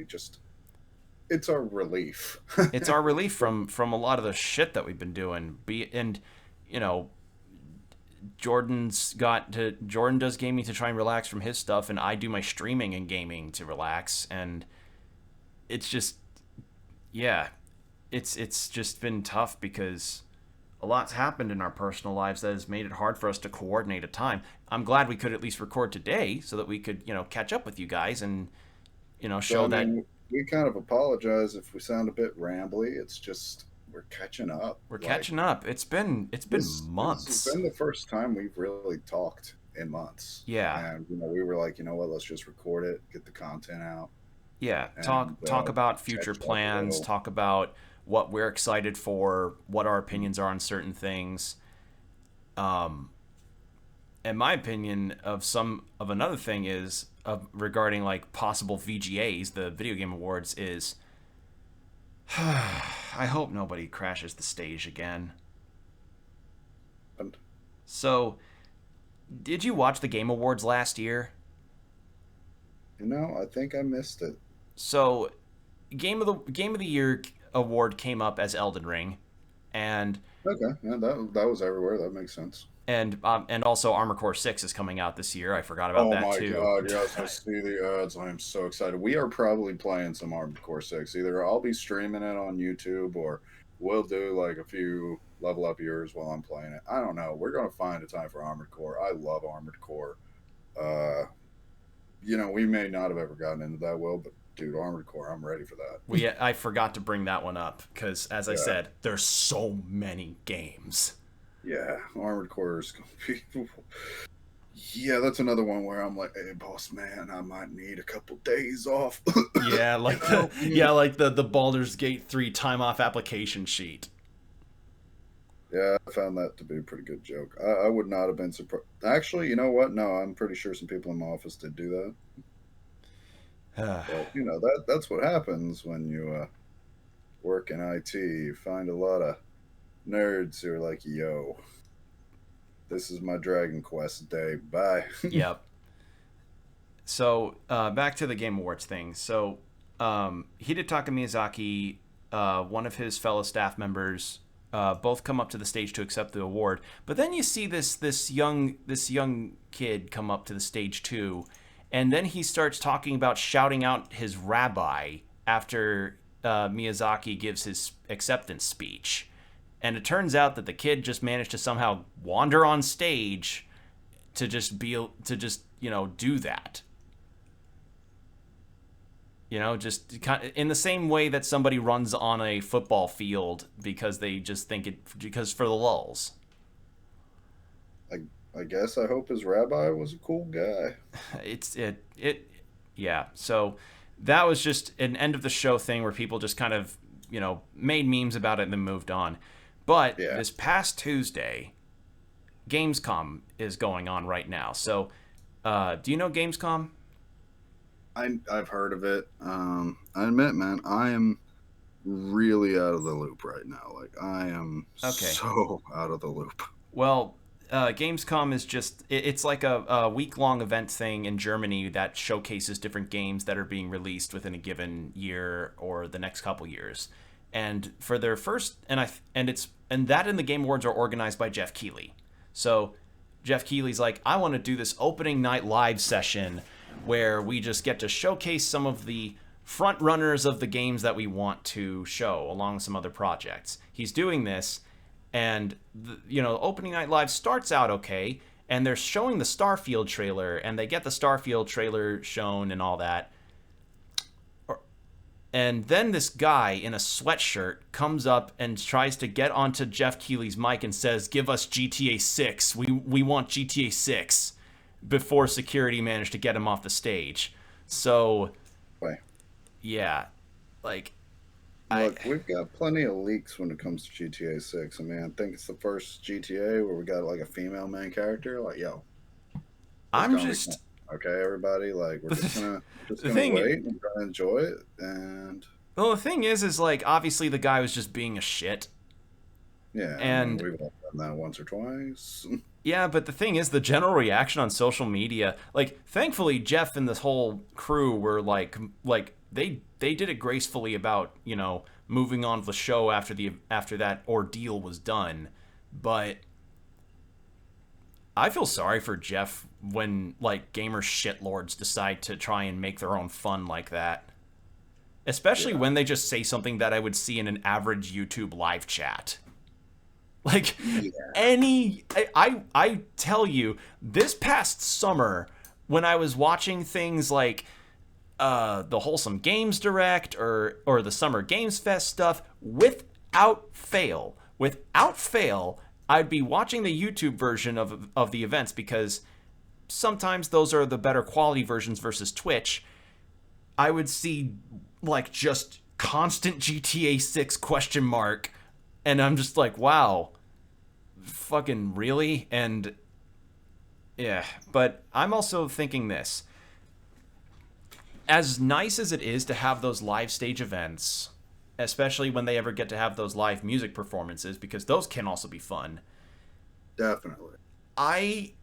It's our relief. It's our relief from a lot of the shit that we've been doing. And you know, Jordan does gaming to try and relax from his stuff, and I do my streaming and gaming to relax. And it's just, yeah, it's just been tough because a lot's happened in our personal lives that has made it hard for us to coordinate a time. I'm glad we could at least record today so that we could, catch up with you guys and, So, show I that mean, we kind of apologize if we sound a bit rambly. It's just we're catching up. we're Like, catching up. It's been this has months. been the first time we've really talked in months. Yeah. And, we were like, you know what, let's just record it, get the content out, Yeah, and talk about future catch up a plans, little. talk about what we're excited for, what our opinions are on certain things. Um, and my opinion of another thing is regarding like possible VGAs, the Video Game Awards, is I hope nobody crashes the stage again. And, So, did you watch the Game Awards last year? I think I missed it. So, Game of the Year award came up as Elden Ring, and Okay, yeah, that was everywhere. That makes sense. and also Armor Core 6 is coming out this year. I forgot about Oh that my too. god, yes, I see the ads. I am so excited. We are probably playing some Armored Core 6. Either I'll be streaming it on YouTube or we'll do like a few level up years while I'm playing it. I don't know. We're going to find a time for Armored Core. I love Armored Core. Uh, we may not have ever gotten into that well, but dude, Armored Core, I'm ready for that. I forgot to bring that one up because, as I Yeah. said, there's so many games. Yeah, Armored Core is going to be. Yeah, that's another one where I'm like, hey, boss man, I might need a couple days off. Yeah, You like the know? the Baldur's Gate 3 time off application sheet. Yeah, I found that to be a pretty good joke. I would not have been surprised. Actually, you know what? No, I'm pretty sure some people in my office did do that. But that's what happens when you work in IT. You find a lot of nerds who are like, "Yo, this is my Dragon Quest day. Bye." Yep. So back to the Game Awards thing. So Hidetaka Miyazaki, one of his fellow staff members, both come up to the stage to accept the award. But then you see this young kid come up to the stage too, and then he starts talking about shouting out his rabbi after Miyazaki gives his acceptance speech. And it turns out that the kid just managed to somehow wander on stage to just do that. Just kind of in the same way that somebody runs on a football field because they just think it because for the lulls. I, I guess I hope his rabbi was a cool guy. Yeah. So that was just an end of the show thing where people just kind of made memes about it and then moved on. But Yeah, this past Tuesday, Gamescom is going on right now. So, do you know Gamescom? I've heard of it. I admit, man, I am really out of the loop right now. Like I am Okay. so out of the loop. Well, Gamescom is it's like a week long event thing in Germany that showcases different games that are being released within a given year or the next couple years. And for their first and that and the Game Awards are organized by Jeff Keighley. So Jeff Keighley's like, I want to do this opening night live session where we just get to showcase some of the front runners of the games that we want to show along with some other projects. He's doing this and opening night live starts out okay, and they're showing the Starfield trailer, and they get the Starfield trailer shown and all that. And then this guy in a sweatshirt comes up and tries to get onto Jeff Keighley's mic and says, "Give us GTA 6. We want GTA 6." Before security managed to get him off the stage. So, Wait, yeah, like look, we've got plenty of leaks when it comes to GTA 6. I mean, I think it's the first GTA where we got like a female main character. Like, yo, it's I'm gonna be fun. just Okay, everybody. Like, we're just gonna the thing. wait and try to enjoy it. And Well, the thing is like obviously the guy was just being a shit, yeah, I mean, and we've all done that once or twice. yeah, but the thing is, the general reaction on social media, like, thankfully, Jeff and this whole crew were like they did it gracefully about moving on with the show after that ordeal was done. But I feel sorry for Jeff when like gamer shitlords decide to try and make their own fun like that, especially Yeah, when they just say something that I would see in an average YouTube live chat. Like yeah, I tell you, this past summer when I was watching things like the Wholesome Games Direct or the Summer Games Fest stuff, without fail, I'd be watching the YouTube version of the events because sometimes those are the better quality versions versus Twitch. I would see like just constant GTA 6 question mark, and I'm just like, wow, fucking really? And yeah, but I'm also thinking this. As nice as it is to have those live stage events, especially when they ever get to have those live music performances, because those can also be fun. definitely. I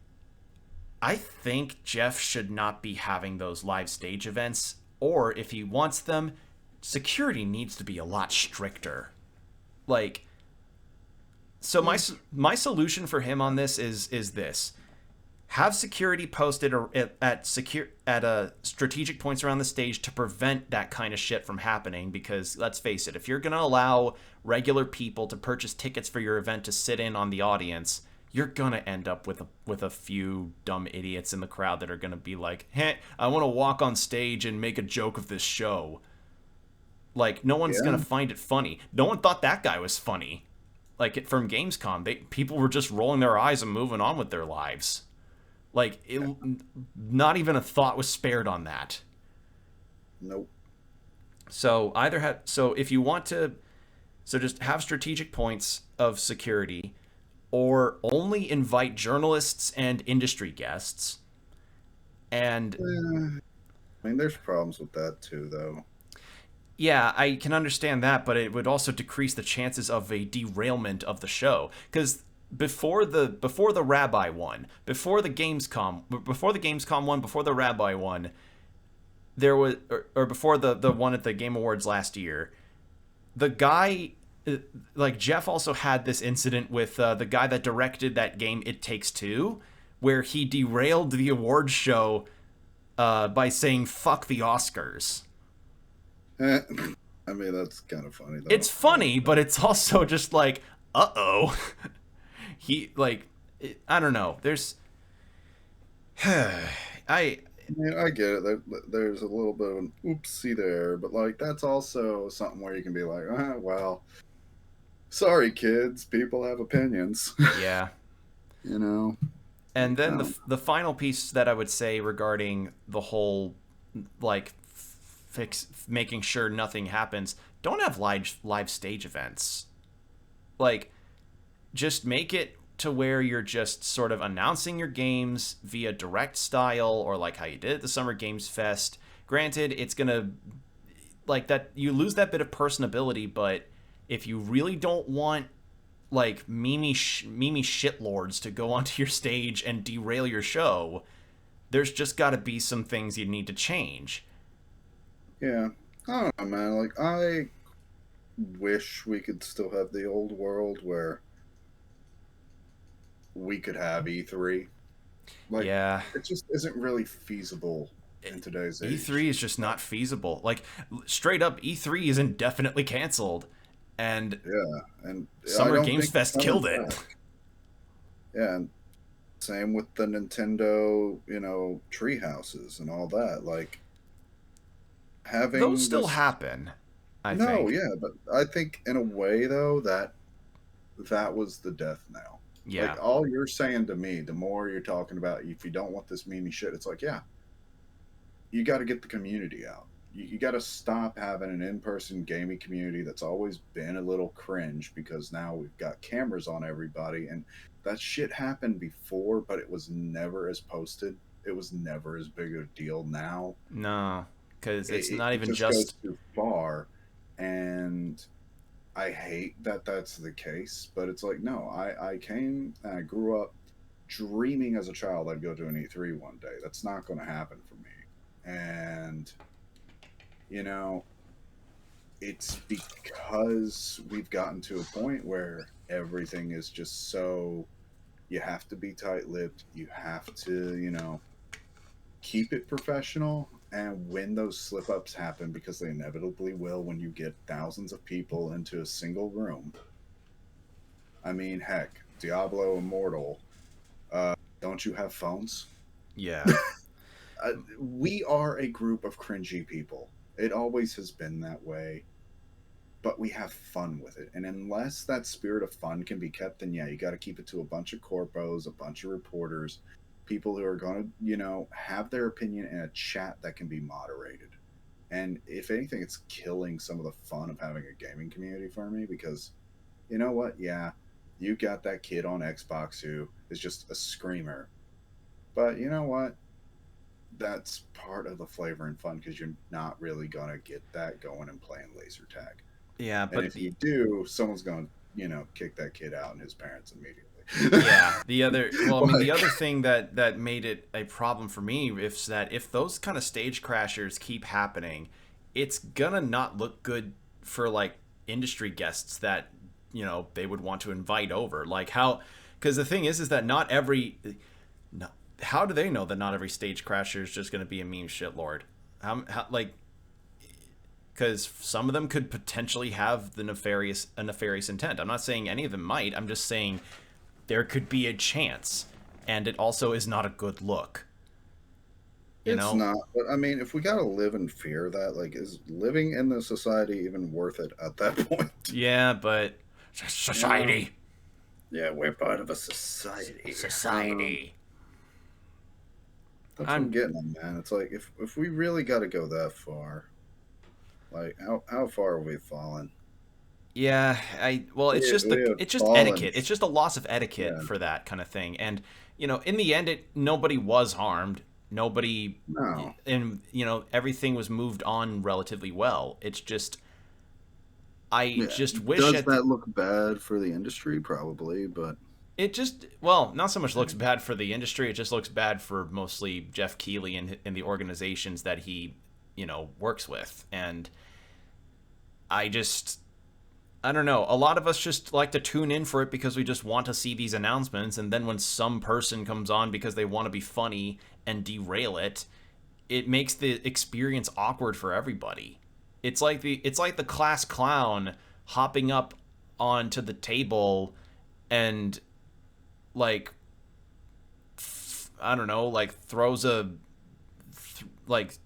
I think Jeff should not be having those live stage events, or if he wants them, security needs to be a lot stricter. Like, so my solution for him on this is this: have security posted at strategic points around the stage to prevent that kind of shit from happening. Because let's face it, if you're gonna allow regular people to purchase tickets for your event to sit in on the audience, you're gonna end up with a few dumb idiots in the crowd that are gonna be like, "Hey, I want to walk on stage and make a joke of this show." Like, no one's Yeah, gonna find it funny. No one thought that guy was funny. Like from Gamescom, people were just rolling their eyes and moving on with their lives. Like, not even a thought was spared on that. Nope. So if you want to, so just have strategic points of security, or only invite journalists and industry guests. And I mean, there's problems with that too, though. yeah, I can understand that, but it would also decrease the chances of a derailment of the show. Because before the Rabbi one, before the Gamescom one, before the Rabbi one, there was or before the one at the Game Awards last year, the guy like Jeff also had this incident with the guy that directed that game It Takes Two, where he derailed the awards show by saying "fuck the Oscars." Eh, I mean, that's kind of funny, though. It's funny, but it's also just like, uh-oh. He like, I don't know. There's, I mean, I get it. There's a little bit of an oopsie there, but like that's also something where you can be like, well, sorry, kids. People have opinions. yeah. You know. And then the final piece that I would say regarding the whole like making sure nothing happens, don't have live stage events. Like, just make it to where you're just sort of announcing your games via direct style, or like how you did at the Summer Games Fest. Granted, it's gonna like that, you lose that bit of personability, but if you really don't want like meme shitlords to go onto your stage and derail your show, there's just got to be some things you need to change. Yeah, I don't know, man. Like, I wish we could still have the old world where we could have E3. Like, Yeah, it just isn't really feasible in today's age. E3 is just not feasible. Like, straight up, E3 is indefinitely canceled, and yeah, and Summer Games Fest killed it. Back. Yeah, and same with the Nintendo, tree houses and all that. Like, having those still happen. I think. Yeah, but I think in a way though that was the death knell. Yeah. Like, all you're saying to me, the more you're talking about, if you don't want this meme shit, it's like, yeah, you got to get the community out. You got to stop having an in-person gaming community that's always been a little cringe, because now we've got cameras on everybody, and that shit happened before, but it was never as posted. It was never as big a deal. Now, No, because it's not even just just goes too far, and I hate that that's the case. But it's like, no, I came and I grew up dreaming as a child I'd go to an E3 one day. That's not going to happen for me. And it's because we've gotten to a point where everything is just so, you have to be tight-lipped, you have to keep it professional. And when those slip-ups happen, because they inevitably will when you get thousands of people into a single room, I mean, heck, Diablo Immortal, don't you have phones? yeah. We are a group of cringy people. It always has been that way, but we have fun with it. And unless that spirit of fun can be kept, then yeah, you got to keep it to a bunch of corpos, a bunch of reporters, people who are going to, have their opinion in a chat that can be moderated. And if anything, it's killing some of the fun of having a gaming community for me, because you know what? Yeah, you got that kid on Xbox who is just a screamer. But you know what? That's part of the flavor and fun, because you're not really going to get that going and playing laser tag. Yeah, And but if you do, someone's going to, kick that kid out and his parents immediately. yeah, the other thing that made it a problem for me is that if those kind of stage crashers keep happening, it's gonna not look good for like industry guests that they would want to invite over. Like, how, because the thing is that not every, no, how do they know that not every stage crasher is just going to be a meme shitlord? How like, because some of them could potentially have a nefarious intent. I'm not saying any of them might. I'm just saying there could be a chance, and it also is not a good look. It's not. But I mean, if we got to live in fear of that, like, is living in the society even worth it at that point? Yeah, but society. Yeah, we're part of a society. Society. That's what I'm I'm getting at, man. It's like if we really got to go that far, like how far have we fallen? Yeah, well, We we have it's just fallen. etiquette. It's just a loss of etiquette Yeah, for that kind of thing. And in the end, nobody was harmed. Nobody, no. and everything was moved on relatively well. It's just I Yeah. just wish Does at the, that look bad for the industry? Probably, but it just well, not so much looks bad for the industry. It just looks bad for mostly Jeff Keighley and the organizations that he works with. And I just I don't know. A lot of us just like to tune in for it because we just want to see these announcements, and then when some person comes on because they want to be funny and derail it, it makes the experience awkward for everybody. It's like the class clown hopping up onto the table and like I don't know, like throws like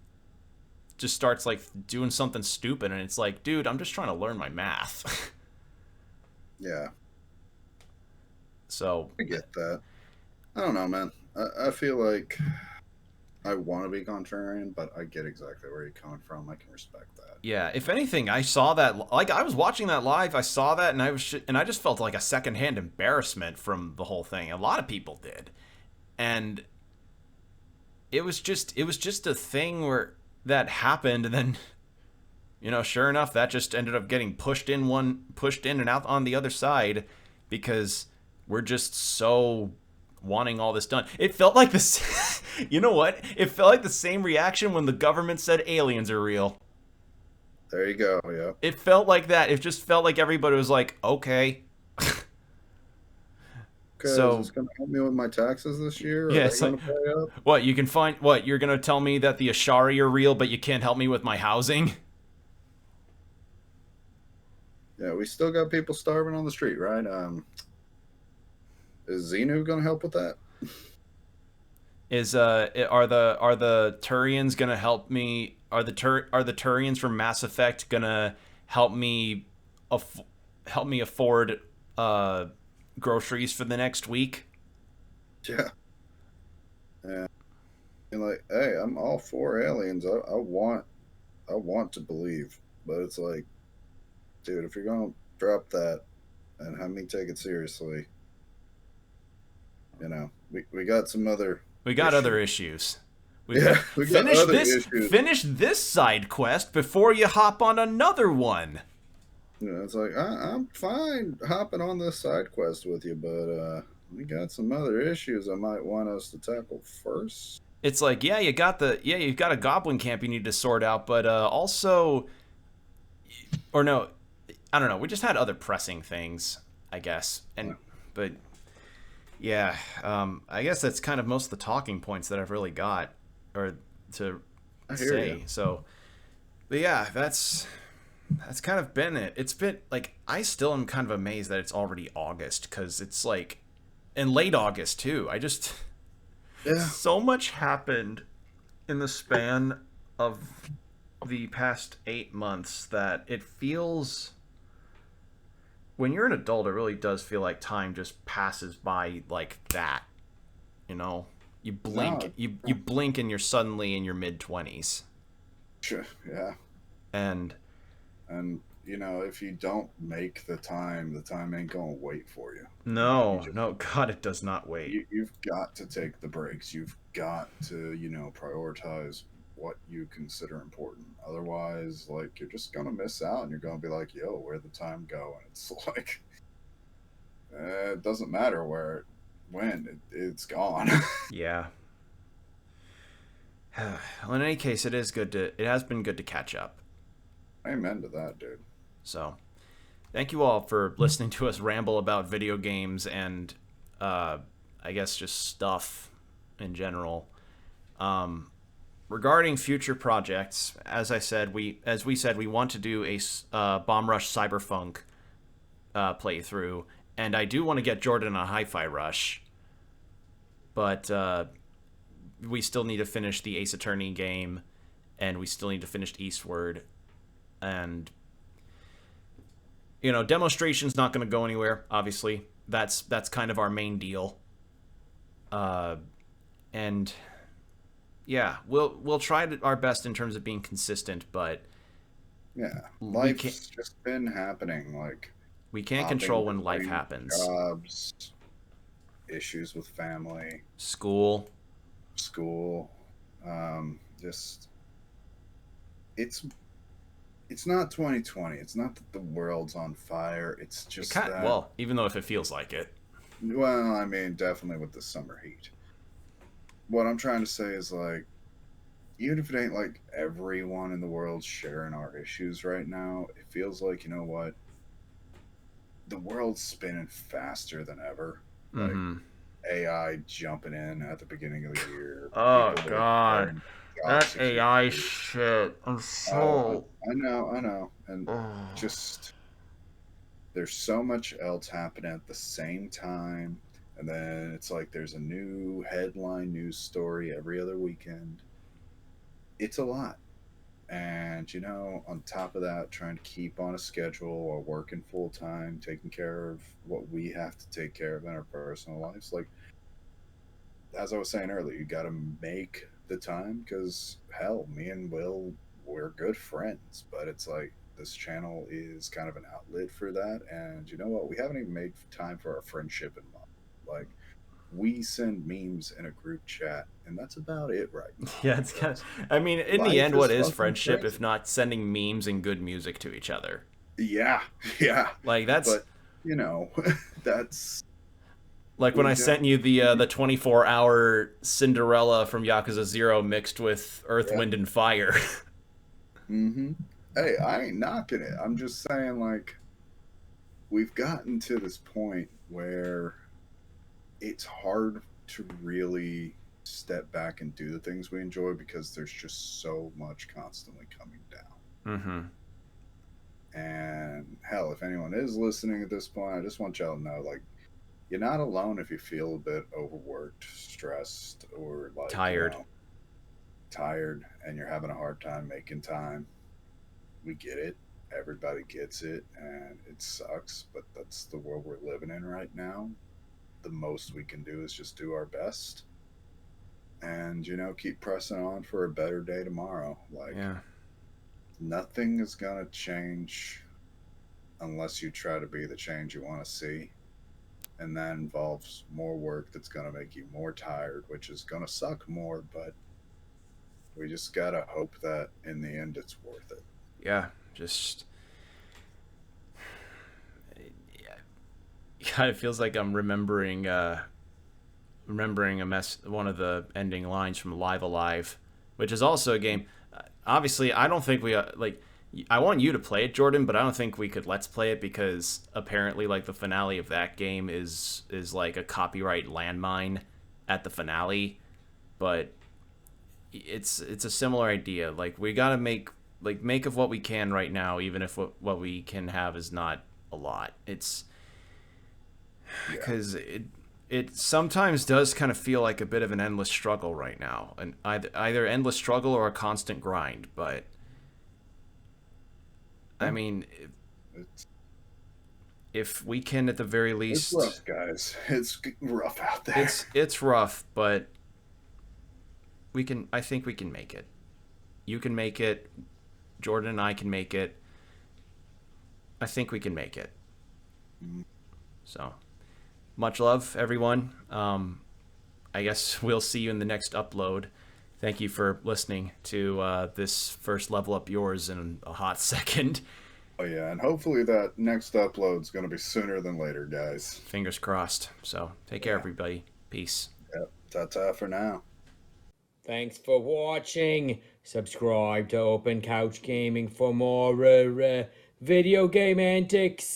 just starts like doing something stupid, and it's like, dude, I'm just trying to learn my math. yeah, So I get that. I don't know, man. I feel like I want to be contrarian, but I get exactly where you're coming from. I can respect that. yeah, if anything, I saw that, like, I was watching that live. I saw that, and I just felt like a secondhand embarrassment from the whole thing. A lot of people did, and it was just a thing where that happened, and then sure enough, that just ended up getting pushed in and out on the other side because we're just so wanting all this done. It felt like this. You know what? It felt like the same reaction when the government said aliens are real. There you go. Yeah. It felt like that. It just felt like everybody was like, okay. Because So it's going to help me with my taxes this year. Are yeah, they it's going like, to pay up? what you can find. What you're gonna tell me that the Ashari are real, but you can't help me with my housing? Yeah, we still got people starving on the street, right? Is Xenu going to help with that? Are the Turians gonna help me? Are the Turians from Mass Effect gonna help me aff- help me afford uh groceries for the next week? Yeah. Yeah. And like, hey, I'm all for aliens. I want to believe, but it's like, dude, if you're gonna drop that and have me take it seriously, we got some other We got other issues. issues. We've got Yeah, we got other issues. finish this side quest before you hop on another one. It's like I'm fine hopping on this side quest with you, but we got some other issues I might want us to tackle first. It's like, you've got a goblin camp you need to sort out, but also, or no, I don't know. We just had other pressing things, I guess, Yeah, but yeah, I guess that's kind of most of the talking points that I've really got, or to I hear you. say. So, but yeah, that's kind of been it. It's been like I still am kind of amazed that it's already August because it's like in late August too. I just Yeah, so much happened in the span of the past 8 months that it feels when you're an adult, it really does feel like time just passes by like that. You know, you blink, no, you blink, and you're suddenly in your mid 20s. sure, yeah. And And if you don't make the time ain't gonna wait for you. You no, just no, God, it does not wait. you've got to take the breaks. You've got to prioritize what you consider important. Otherwise, like you're just gonna miss out, and you're gonna be like, "Yo, where'd the time go?" And it's like it doesn't matter it's gone. Yeah. Well, in any case, it has been good to catch up. Amen to that, dude. So, thank you all for listening to us ramble about video games and, I guess, just stuff in general. Regarding future projects, as we said, we want to do a Bomb Rush Cyberpunk playthrough, and I do want to get Jordan on Hi-Fi Rush, but we still need to finish the Ace Attorney game, and we still need to finish Eastward, and demonstration's not going to go anywhere. Obviously, that's kind of our main deal. And Yeah, we'll try our best in terms of being consistent, but Yeah, we can't life's just been happening, like we can't hopping control when life between happens. jobs, issues with family, School. school. Just it's it's not 2020. It's not that the world's on fire. It's It just kind that, well, even though if it feels like it. well, I mean, definitely with the summer heat. What I'm trying to say is like, even if it ain't like everyone in the world sharing our issues right now, it feels like, you know what? The world's spinning faster than ever. Like Mm-hmm. AI jumping in at the beginning of the year, Oh people are God, sharing job that AI security. shit. I'm Oh, so. I know. And Oh. just there's so much else happening at the same time. And then it's like there's a new headline news story every other weekend. It's a lot. And, you know, on top of that, trying to keep on a schedule or working full time, taking care of what we have to take care of in our personal lives. Like, as I was saying earlier, you got to make the time because, hell, me and Will, we're good friends. But it's like this channel is kind of an outlet for that. And you know what? We haven't even made time for our friendship in month. Like, we send memes in a group chat, and that's about it right now Yeah, it's kind of. because I mean, in the life end, what is is fucking friendship if crazy. not sending memes and good music to each other? Yeah, yeah. Like that's But, you know, that's, like when we I sent you definitely, the 24-hour Cinderella from Yakuza 0 mixed with Earth, yeah. Wind, and Fire. Mm-hmm. Hey, I ain't knocking it. I'm just saying, like, we've gotten to this point where it's hard to really step back and do the things we enjoy because there's just so much constantly coming down. Mm-hmm. And hell, if anyone is listening at this point, I just want y'all to know, like, you're not alone if you feel a bit overworked, stressed, or like, you Tired. know, tired and you're having a hard time making time. We get it. Everybody gets it. And it sucks, but that's the world we're living in right now. The most we can do is just do our best and, you know, keep pressing on for a better day tomorrow. Like, Yeah. nothing is going to change unless you try to be the change you want to see. And that involves more work that's going to make you more tired, which is going to suck more, but we just got to hope that in the end it's worth it. Yeah. Just. Yeah, it feels like I'm remembering one of the ending lines from Live Alive, which is also a game. Obviously, I don't think we like. I want you to play it, Jordan, but I don't think we could let's play it because apparently, like the finale of that game is like a copyright landmine at the finale. But it's a similar idea. Like we gotta make of what we can right now, even if what we can have is not a lot. It's Yeah. because it sometimes does kind of feel like a bit of an endless struggle right now, and either endless struggle or a constant grind. But I Yeah. mean, It's if we can at the very it's least, rough, guys. It's rough out there. it's rough, but we can. I think we can make it. You can make it. Jordan and I can make it. I think we can make it. So much love, everyone. I guess we'll see you in the next upload. Thank you for listening to this first level up yours in a hot second. Oh yeah, and hopefully that next upload's going to be sooner than later, guys. Fingers crossed. So take care, Yeah. everybody. Peace. Yep. Ta-ta for now. Thanks for watching. Subscribe to Open Couch Gaming for more video game antics.